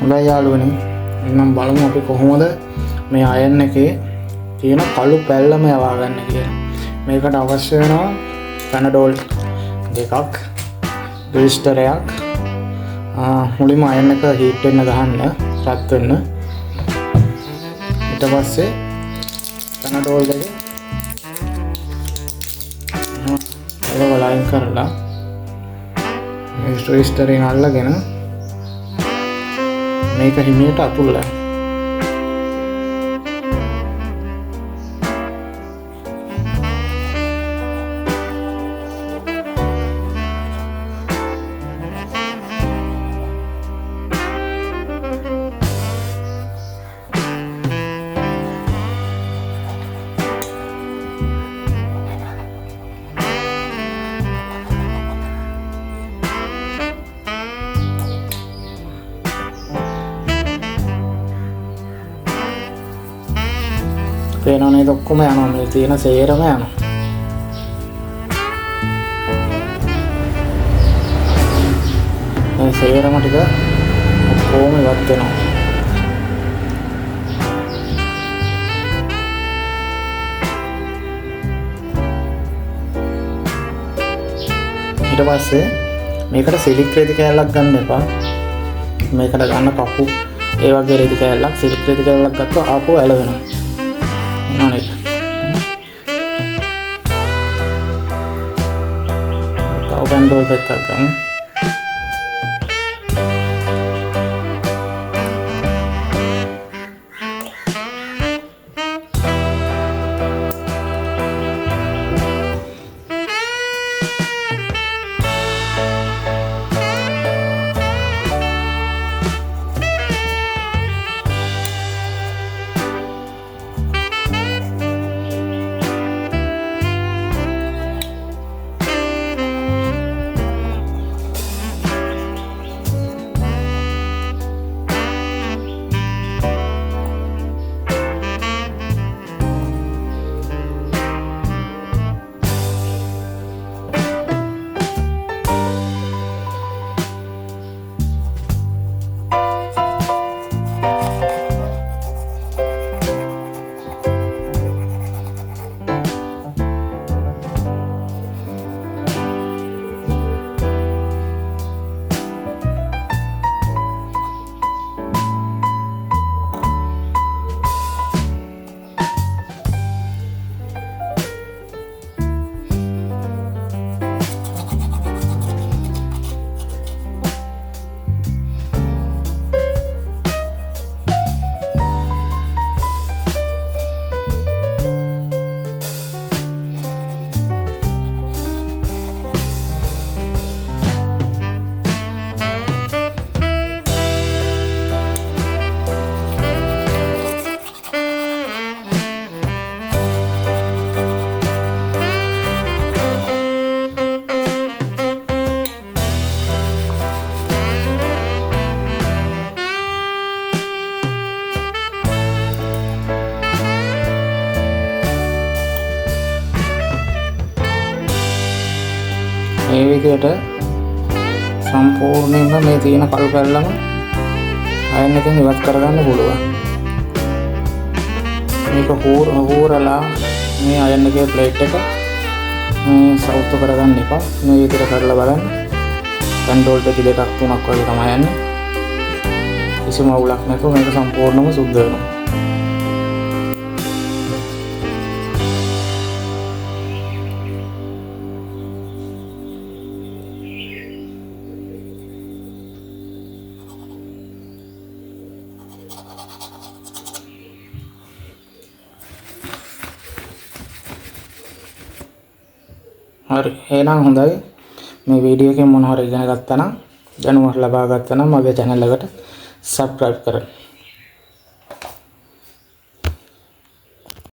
හොඳයි යාළුවනේ. එහෙනම් බලමු අපි කොහොමද මේ අයන් එකේ තියෙන කළු පැල්ලම යවා ගන්න කියලා. මේකට අවශ්‍ය වෙනවා පැනඩෝල් දෙකක්, රිස්ටරයක්. මුලින්ම අයන් එක හීට් වෙන්න ගහන්න, රත් වෙන්න. ඊට පස්සේ පැනඩෝල් දෙක ඒක ලයින් කරලා මේ රිස්ටරෙන් අල්ලගෙන මේක හිමියට අතුල්ලා පේනවනේ. නේද ඔක්කොම යනවා මේ තියෙන සේරම යනවා. මේ සේරම ටික ඔක්කොම ඉවත් වෙනවා. ඊට පස්සේ මේකට සිලික් රෙදි කෑල්ලක් ගන්න එපා. මේකට ගන්න කපු ඒ වගේ රෙදි කෑල්ලක්, සිලික් රෙදි කෑල්ලක් ගත්තොත් ආපහු ඇලවෙනවා. Ngon tao ban đôi phải thật lắm. මේ විදිහට සම්පූර්ණයෙන්ම මේ තියෙන කළු පැල්ලම අයන් එකෙන් ඉවත් කරගන්න පුළුවන්. මේක හූරලා මේ අයන් එකේ ප්ලේට් එක මේ සවුත් කරගන්න එපා. මේ විදිහට කරලා බලන්න. කන්ට්‍රෝල් දෙක දෙකක් තුනක් වගේ තමයි යන්නේ. කිසිම අවුලක් නැතුව මේක සම්පූර්ණයෙන්ම සුද්ධ වෙනවා. හරි එහෙනම් හොඳයි. මේ වීඩියෝ එකෙන් මොන හරි ඉගෙන ගත්තා නම් දැනුමක් ලබා ගත්තා නම් මගේ channel එකට subscribe කරන්න.